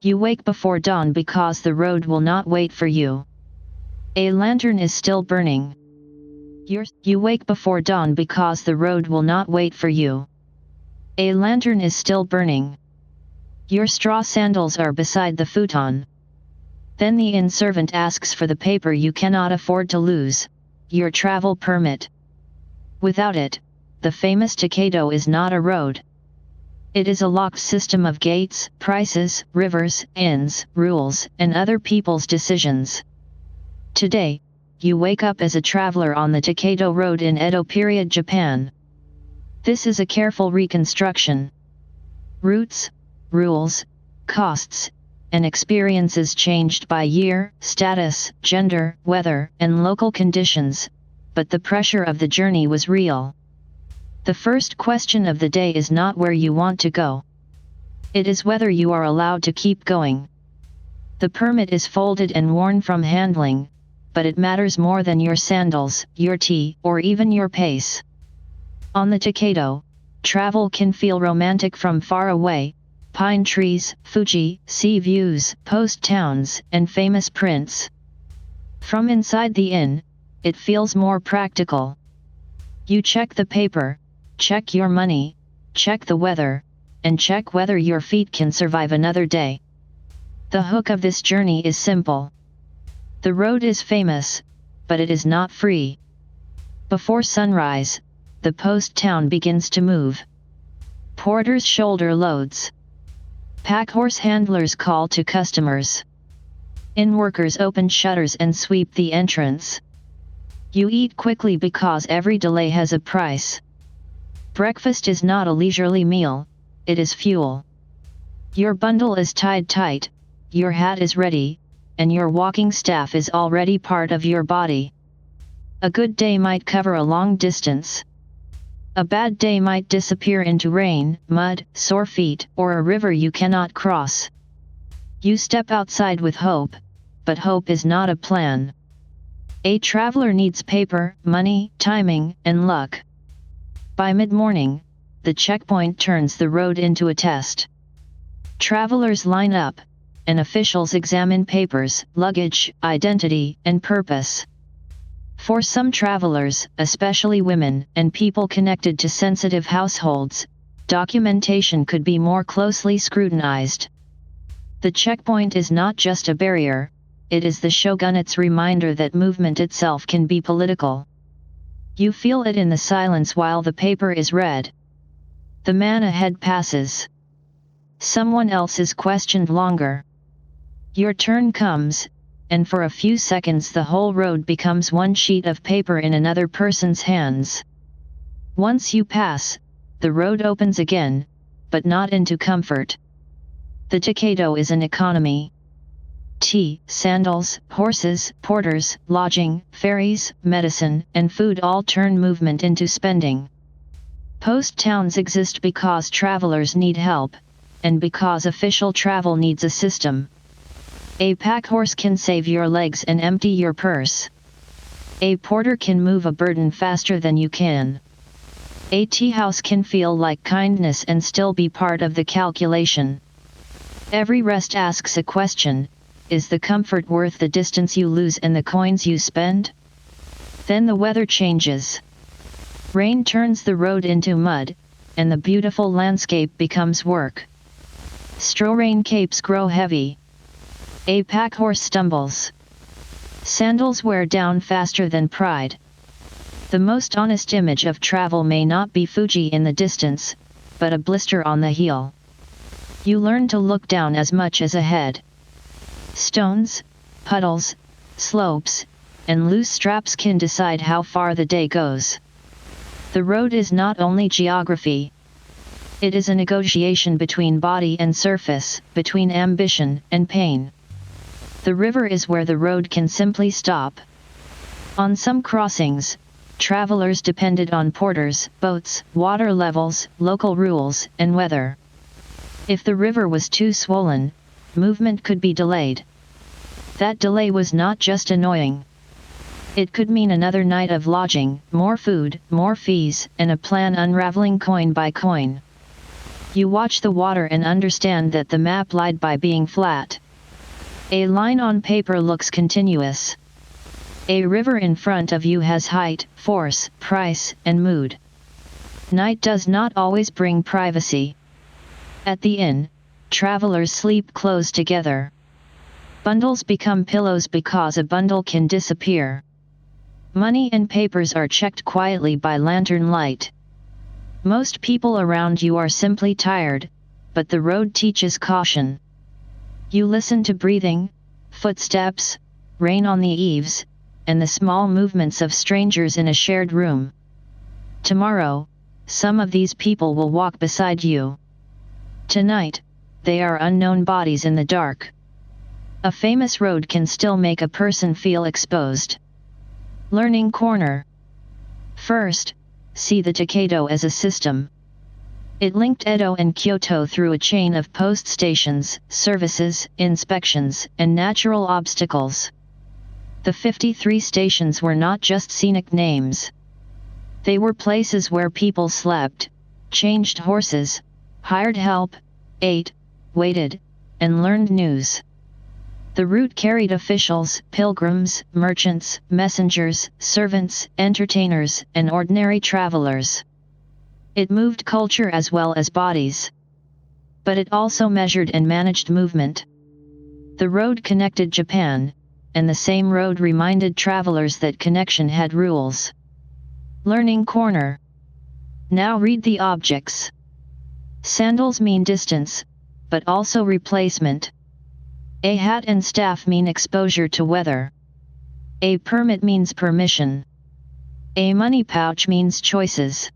You wake before dawn because the road will not wait for you. A lantern is still burning. You wake before dawn because the road will not wait for you. A lantern is still burning. Your straw sandals are beside the futon. Then the inn servant asks for the paper you cannot afford to lose, your travel permit. Without it, the famous Tokaido is not a road. It is a locked system of gates, prices, rivers, inns, rules, and other people's decisions. Today, you wake up as a traveler on the Tokaido Road in Edo-period Japan. This is a careful reconstruction. Routes, rules, costs, and experiences changed by year, status, gender, weather, and local conditions, but the pressure of the journey was real. The first question of the day is not where you want to go. It is whether you are allowed to keep going. The permit is folded and worn from handling, but it matters more than your sandals, your tea, or even your pace. On the Tokaido, travel can feel romantic from far away: pine trees, Fuji, sea views, post towns, and famous prints. From inside the inn, it feels more practical. You check the paper, check your money, check the weather, and check whether your feet can survive another day. The hook of this journey is simple. The road is famous, but it is not free. Before sunrise, the post town begins to move. Porters shoulder loads. Pack horse handlers call to customers. Inn workers open shutters and sweep the entrance. You eat quickly because every delay has a price. Breakfast is not a leisurely meal, it is fuel. Your bundle is tied tight, your hat is ready, and your walking staff is already part of your body. A good day might cover a long distance. A bad day might disappear into rain, mud, sore feet, or a river you cannot cross. You step outside with hope, but hope is not a plan. A traveler needs paper, money, timing, and luck. By mid-morning, the checkpoint turns the road into a test. Travelers line up, and officials examine papers, luggage, identity, and purpose. For some travelers, especially women and people connected to sensitive households, documentation could be more closely scrutinized. The checkpoint is not just a barrier, it is the shogunate's reminder that movement itself can be political. You feel it in the silence while the paper is read. The man ahead passes. Someone else is questioned longer. Your turn comes, and for a few seconds the whole road becomes one sheet of paper in another person's hands. Once you pass, the road opens again, but not into comfort. The Tokaido is an economy. Tea, sandals, horses, porters, lodging, ferries, medicine, and food all turn movement into spending. Post towns exist because travelers need help, and because official travel needs a system. A pack horse can save your legs and empty your purse. A porter can move a burden faster than you can. A tea house can feel like kindness and still be part of the calculation. Every rest asks a question: is the comfort worth the distance you lose and the coins you spend? Then the weather changes. Rain turns the road into mud, and the beautiful landscape becomes work. Straw rain capes grow heavy. A pack horse stumbles. Sandals wear down faster than pride. The most honest image of travel may not be Fuji in the distance, but a blister on the heel. You learn to look down as much as ahead. Stones, puddles, slopes, and loose straps can decide how far the day goes. The road is not only geography. It is a negotiation between body and surface, between ambition and pain. The river is where the road can simply stop. On some crossings, travelers depended on porters, boats, water levels, local rules, and weather. If the river was too swollen, movement could be delayed. That delay was not just annoying. It could mean another night of lodging, more food, more fees, and a plan unraveling coin by coin. You watch the water and understand that the map lied by being flat. A line on paper looks continuous. A river in front of you has height, force, price, and mood. Night does not always bring privacy. At the inn, travelers sleep close together. Bundles become pillows because a bundle can disappear. Money and papers are checked quietly by lantern light. Most people around you are simply tired, but the road teaches caution. You listen to breathing, footsteps, rain on the eaves, and the small movements of strangers in a shared room. Tomorrow, some of these people will walk beside you. Tonight, they are unknown bodies in the dark. A famous road can still make a person feel exposed. Learning Corner. First, see the Tokaido as a system. It linked Edo and Kyoto through a chain of post stations, services, inspections, and natural obstacles. The 53 stations were not just scenic names. They were places where people slept, changed horses, hired help, ate, waited, and learned news. The route carried officials, pilgrims, merchants, messengers, servants, entertainers, and ordinary travelers. It moved culture as well as bodies. But it also measured and managed movement. The road connected Japan, and the same road reminded travelers that connection had rules. Learning Corner. Now read the objects. Sandals mean distance, but also replacement. A hat and staff mean exposure to weather. A permit means permission. A money pouch means choices.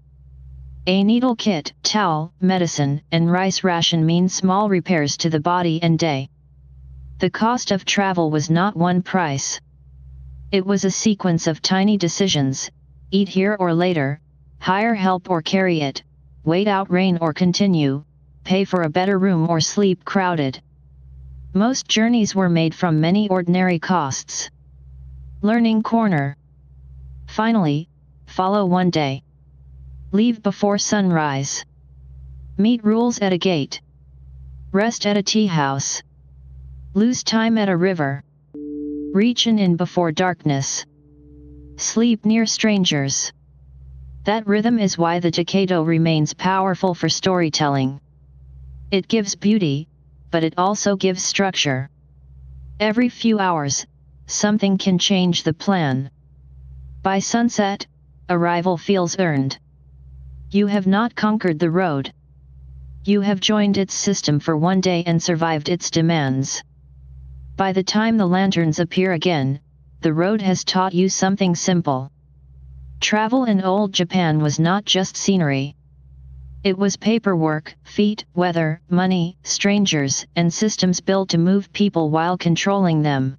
A needle kit, towel, medicine, and rice ration mean small repairs to the body and day. The cost of travel was not one price. It was a sequence of tiny decisions: eat here or later, hire help or carry it, wait out rain or continue, pay for a better room or sleep crowded. Most journeys were made from many ordinary costs. Learning Corner. Finally, follow one day. Leave before sunrise. Meet rules at a gate. Rest at a tea house. Lose time at a river. Reach an inn before darkness. Sleep near strangers. That rhythm is why the Tokaido remains powerful for storytelling. It gives beauty, but it also gives structure. Every few hours, something can change the plan. By sunset, arrival feels earned. You have not conquered the road. You have joined its system for one day and survived its demands. By the time the lanterns appear again, the road has taught you something simple. Travel in old Japan was not just scenery. It was paperwork, feet, weather, money, strangers, and systems built to move people while controlling them.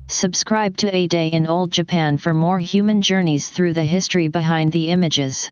Subscribe to A Day in Old Japan for more human journeys through the history behind the images.